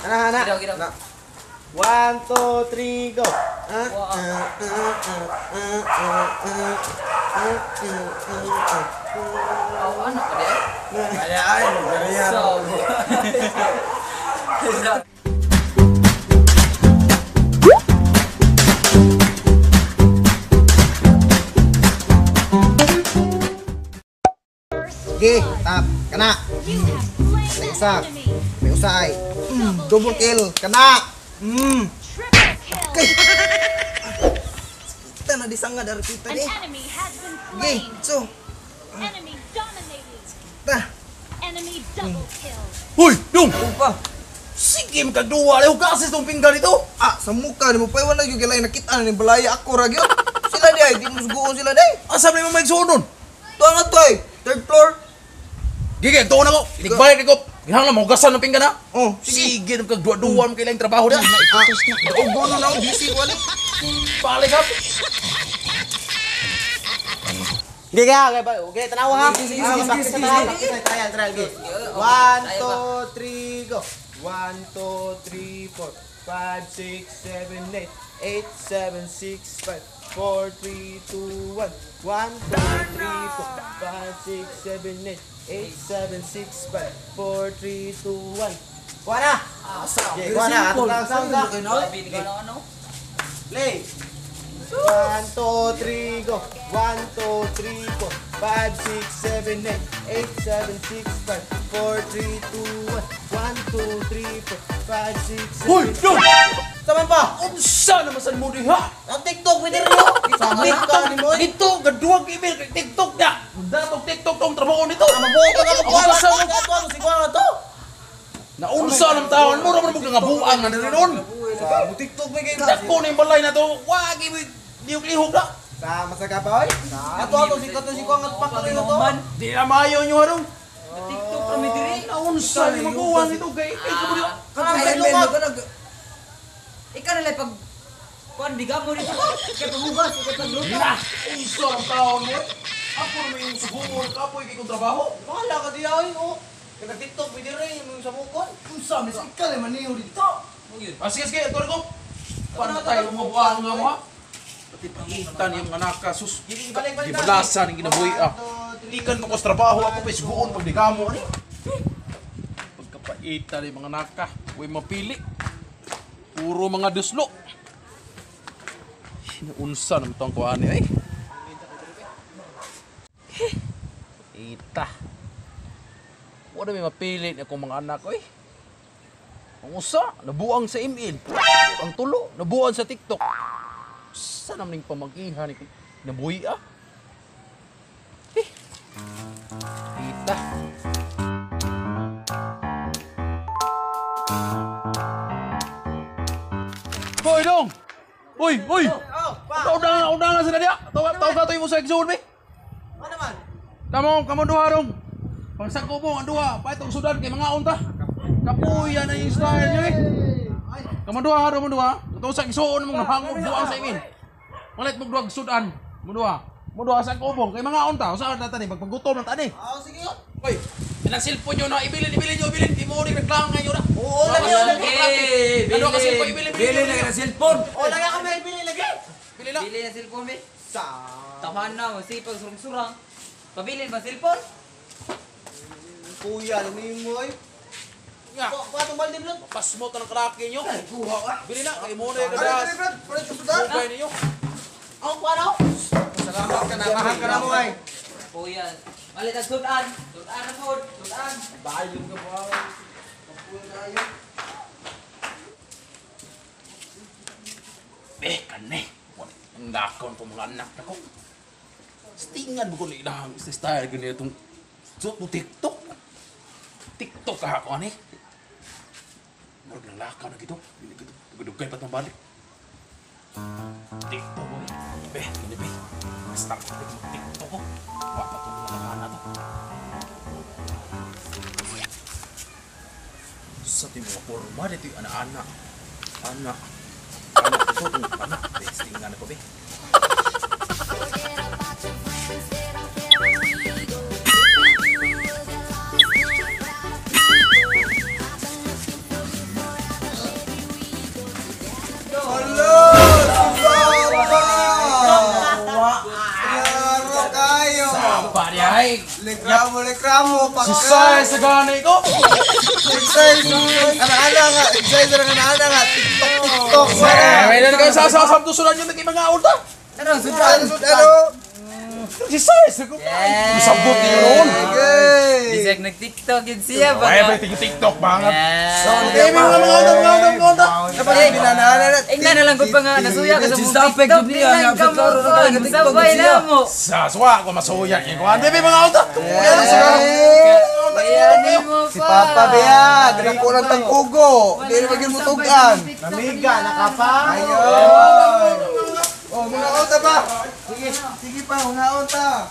Anak. Gidao. Nah. 1, 2, 3, go. Anak ka deh. Ada ay, ganyan. Oke, tap, kena. May usay. Double kill, kena. Okay. Kita na disangga dari kita nih. Oke, so. Tah. Hoy, dong. Upa. Sige, magkadua. Leho kasi itong pinggan ito. Ah, sa mukha ni mo. Paiwan lagi yung kilay nakita na ni balaya ako ragyo. Sila di ay, di mo suguon sila di. Asam na yung magsuon nun. Ito nga to ay, 3rd floor. Gigi, tuon ako. Inigbalik ko. Ginahang lang mahugasan ng pinggan ha. Oh, Sige, magkagduwa-duwa mo kailang trabaho na. daog bono na ako, busy ko ani. Balik ha. Sige ka, okay, tanawa ha. Sige. Trial, go. 1, 2, 3, go. 1, 2, 3, 4, 5, 6, 7, 8, 8, 7, 6, 5, 4, 3, 2, 1. 1, 2, 3, 4, 5, 6, 7, 8, 8, 7, 6, 5, 4, 3, 2, 1. Kuha na! Okay, kuha na. Ato lang sound ka. Play! 1, 2, 3, go! 1, 2, 3, 4, 5, 6, 7, 8, 8, 7, 6, 5, 4, 3, 2, 1. 1, 2, 3, 4, 5, 6, 7, Hoy, dong! Saman pa! Unsa naman sa mo diha? Ang TikTok, pwede rin mo! Sama ka ni mo! Dito, gaduwag email kay TikTok na. Datong TikTok tong trabaho nito. Mabuto na Ang basa mo. Si Kuya to! Naunsa ng taon mo naman mga buang na rin. Sa TikTok may kayo Dako na yung balay na to. Wag lihog na. Sa masaka pa oy. Ato si Kuya ngat pakaloy na to. Di na mayo nyo harong. TikTok kami diri. Naunsa yung maguwang ito kay kabuli. Ikaw nalay pag kuan bigamo dito. Kay paghugas, kay pagluto. Na, unsa ang taon mo. Ako naman yung subukan kapoy kay kong trabaho. Wala ka diya oy. Oh. Kaya TikTok pwede rin yung sa mukon. Unsa mi sikal man niyo dito. Sige, ito ko. Paano tayo mabuang nga mo ha? Pati pangitan yung anak ka, sus. Balik. Gibalasan yung ginabuhi ah. Ikan mo ko sa trabaho ako pa subuon pag digamo ani. Pagkapaitan yung mga naka, huwag mapili. Puro mga duslo. Naunsa naman ito ang kuhaan niya eh. Ita. Wala may mapili na akong mga anak ko eh. Ang usa, nabuang sa email. Ang tulo, nabuang sa TikTok. Saan naman yung pamag-ihan ni nabuhi ah? Ita. Hoy dong! Hoy! Undangan sila dia! Tawag ka ito yung musa exon be! Ano naman? Kamo duha dong! Pagsangko mo, ang duha! Pa itong sudan kay mga unta! Kapuya na yung style nyo eh! Kamo duha! Ito sa exon mong nahangog buang sa ingin! Malit mong duwag sudan! Mo duha sa kubong kay mga unta! Usahan na tani, magpagutom ng tani! Sige. Hoy! Ilang cellphone nyo na ibilin! Di mo rin naglang ngayon na! Oo, lagi. Ano kasi ko ibilin na cellphone. Oh, lagi kami bili lagi. Bili lang! Bili na cellphone be. Sa Taman na, masipag surang-surang. Pabili ba cellphone? Kuya, lumihin mo oy. Nga! Patong balde blot. Pasmo to ng krake nyo! Kuha ka. Bili na! Kay mo na yung gadas! Bugay ninyo! Ang paano? Salamat ka na! Mahal ka na mo ay. Kuya. Malit ang sudan. Sudan na food. Sudan. Bayo ka po. Kapuya tayo. Kane! Ang dakon ko mga anak na ko! Stingan mo ko na ilang style ganyan itong suot mo TikTok! TikTok ka ako ani! Marag lang lakaw na gito! Dugay pa itong balik! TikTok ko eh! Gini be! Basta ko TikTok ko! Wak pa itong mga mana to! Sa ti mga forma dito yung anak-anak! Anak ito itong anak! Stingan ako be! Reklamo, Susay sa ganay ko. Exercise, anak-anak nga. Exercise ng anak-anak nga. TikTok. May na kayo sa susulan yung naging mga ulta. Ano, sudan. Susay sa ko. Sabot niyo noon. Bisag nag-TikTok yun siya ba? Ay, pwede TikTok banget. Yeah. Mga ulta. Ingnan na lang ko pa nga nasuya ka sa mong TikTok. Tingnan ka mo pa. Sabay na mo. Saswa ako masuya. Ikuan, baby mga ulta. Bayanin mo pa. Si Papa Bea, ganang ko ng tangkugo. Hindi na maging mutugan. Namiga, nakapa. Ayun. Oh, mga auta ba? Sige pa, mga auta.